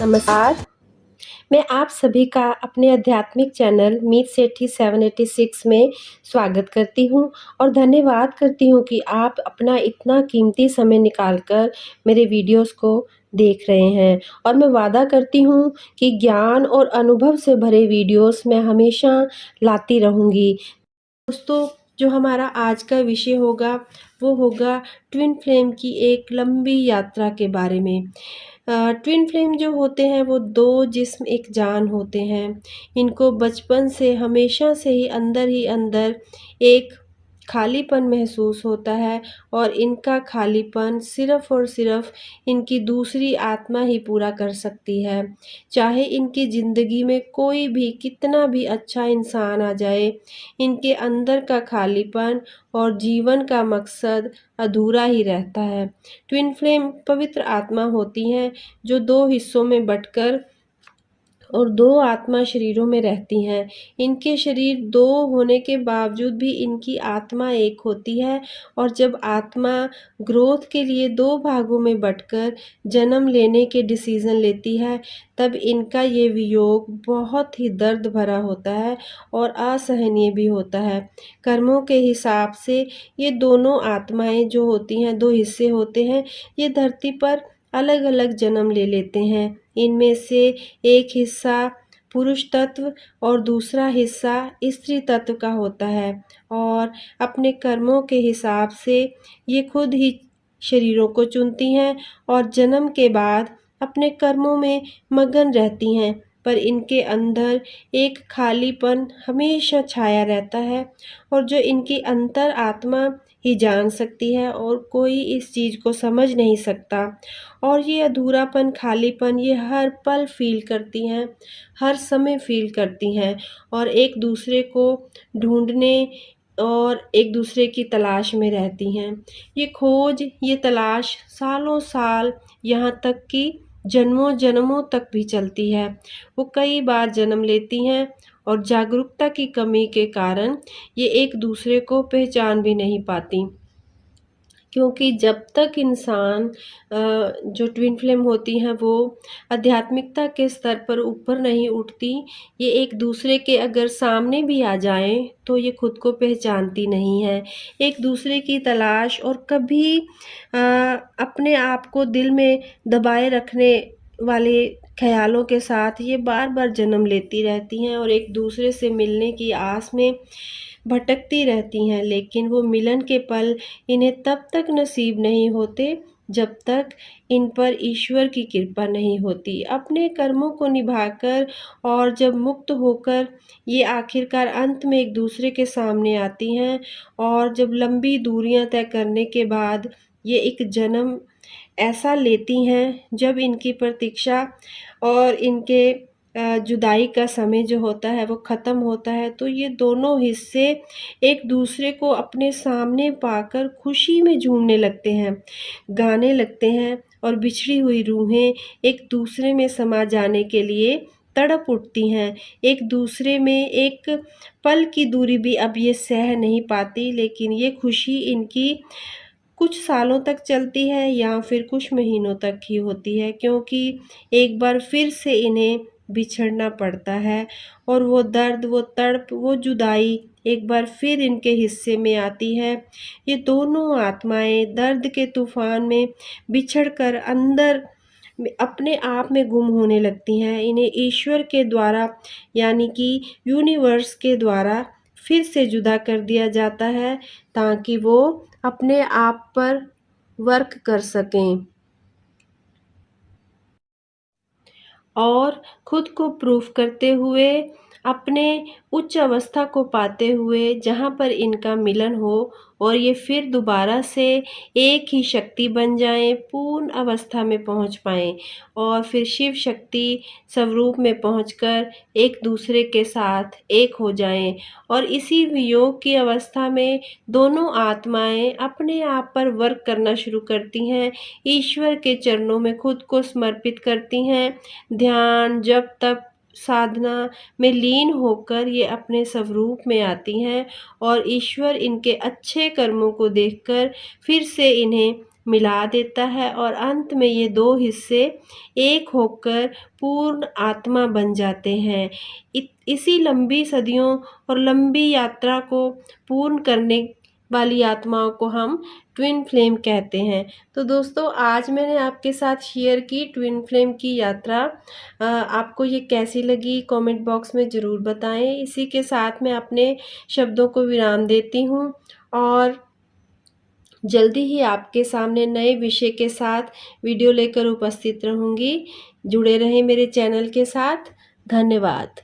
नमस्कार, मैं आप सभी का अपने आध्यात्मिक चैनल मीत सेठी 786 में स्वागत करती हूँ और धन्यवाद करती हूँ कि आप अपना इतना कीमती समय निकाल कर मेरे वीडियोस को देख रहे हैं और मैं वादा करती हूँ कि ज्ञान और अनुभव से भरे वीडियोस मैं हमेशा लाती रहूँगी। दोस्तों, जो हमारा आज का विषय होगा वो होगा ट्विन फ्लेम की एक लंबी यात्रा के बारे में। ट्विन फ्लेम जो होते हैं वो दो जिस्म एक जान होते हैं। इनको बचपन से हमेशा से ही अंदर एक खालीपन महसूस होता है और इनका खालीपन सिर्फ़ और सिर्फ़ इनकी दूसरी आत्मा ही पूरा कर सकती है। चाहे इनकी ज़िंदगी में कोई भी कितना भी अच्छा इंसान आ जाए, इनके अंदर का खालीपन और जीवन का मकसद अधूरा ही रहता है। ट्विन फ्लेम पवित्र आत्मा होती हैं जो 2 हिस्सों में बँटकर और 2 आत्मा शरीरों में रहती हैं। इनके शरीर 2 होने के बावजूद भी इनकी आत्मा एक होती है और जब आत्मा ग्रोथ के लिए 2 भागों में बँटकर जन्म लेने के डिसीज़न लेती है, तब इनका ये वियोग बहुत ही दर्द भरा होता है और असहनीय भी होता है। कर्मों के हिसाब से ये दोनों आत्माएँ जो होती हैं, 2 हिस्से होते हैं, ये धरती पर अलग-अलग जन्म ले लेते हैं। इनमें से एक हिस्सा पुरुष तत्व और दूसरा हिस्सा स्त्री तत्व का होता है और अपने कर्मों के हिसाब से ये खुद ही शरीरों को चुनती हैं और जन्म के बाद अपने कर्मों में मगन रहती हैं, पर इनके अंदर एक खालीपन हमेशा छाया रहता है और जो इनकी अंतर आत्मा ही जान सकती है और कोई इस चीज़ को समझ नहीं सकता। और ये अधूरापन, खालीपन ये हर पल फ़ील करती हैं, हर समय फ़ील करती हैं और एक-दूसरे को ढूँढने और एक-दूसरे की तलाश में रहती हैं। ये खोज, ये तलाश सालों-साल यहाँ तक कि जन्मों-जन्मों तक भी चलती है। वो कई बार जन्म लेती हैं और जागरूकता की कमी के कारण ये एक-दूसरे को पहचान भी नहीं पाती। क्योंकि जब तक इंसान जो ट्विन फ्लेम होती हैं वो आध्यात्मिकता के स्तर पर ऊपर नहीं उठती, ये एक-दूसरे के अगर सामने भी आ जाएँ, तो ये खुद को पहचानती नहीं हैं। एक-दूसरे की तलाश और कभी अपने आप को दिल में दबाए रखने वाले ख़्यालों के साथ ये बार-बार जन्म लेती रहती हैं और एक-दूसरे से मिलने की आस में भटकती रहती हैं, लेकिन वो मिलन के पल इन्हें तब तक नसीब नहीं होते जब तक इन पर ईश्वर की कृपा नहीं होती। अपने कर्मों को निभाकर और जब मुक्त होकर ये आखिरकार अंत में एक-दूसरे के सामने आती हैं और जब लंबी दूरियां तय करने के बाद ये एक जन्म ऐसा लेती हैं जब इनकी प्रतीक्षा और इनके जुदाई का समय जो होता है वो ख़त्म होता है, तो ये दोनों हिस्से एक-दूसरे को अपने सामने पाकर खुशी में झूमने लगते हैं, गाने लगते हैं और बिछड़ी हुई रूहें एक-दूसरे में समा जाने के लिए तड़प उठती हैं। एक-दूसरे में एक पल की दूरी भी अब ये सह नहीं पाती, लेकिन ये खुशी इनकी कुछ सालों तक चलती है या फिर कुछ महीनों तक ही होती है, क्योंकि एक बार फिर से इन्हें बिछड़ना पड़ता है और वो दर्द, वो तड़प, वो जुदाई एक बार फिर इनके हिस्से में आती है। ये दोनों आत्माएँ दर्द के तूफ़ान में बिछड़कर अंदर में अपने आप में गुम होने लगती हैं। इन्हें ईश्वर के द्वारा यानी कि यूनिवर्स के द्वारा फिर से जुदा कर दिया जाता है ताकि वो अपने आप पर वर्क कर सकें और खुद को प्रूफ करते हुए अपने उच्च अवस्था को पाते हुए जहाँ पर इनका मिलन हो और ये फिर दोबारा से एक ही शक्ति बन जाएँ, पूर्ण अवस्था में पहुँच पाएँ और फिर शिव शक्ति स्वरूप में पहुँचकर एक दूसरे के साथ एक हो जाएँ और इसी वियोग की अवस्था में दोनों आत्माएँ अपने आप पर वर्क करना शुरू करती हैं, ईश्वर के चरणों में खुद को समर्पित करती हैं। ध्यान, जप, तप, साधना में लीन होकर ये अपने स्वरूप में आती हैं और ईश्वर इनके अच्छे कर्मों को देखकर फिर से इन्हें मिला देता है और अंत में ये दो हिस्से एक होकर पूर्ण आत्मा बन जाते हैं। इसी लंबी सदियों और लंबी यात्रा को पूर्ण करने वाली आत्माओं को हम ट्विन फ्लेम कहते हैं। तो दोस्तों आज मैंने आपके साथ शेयर की ट्विन फ्लेम की यात्रा। आपको ये कैसी लगी कमेंट बॉक्स में ज़रूर बताएं। इसी के साथ मैं अपने शब्दों को विराम देती हूँ और जल्दी ही आपके सामने नए विषय के साथ वीडियो लेकर उपस्थित रहूँगी। जुड़े रहें मेरे चैनल के साथ। धन्यवाद।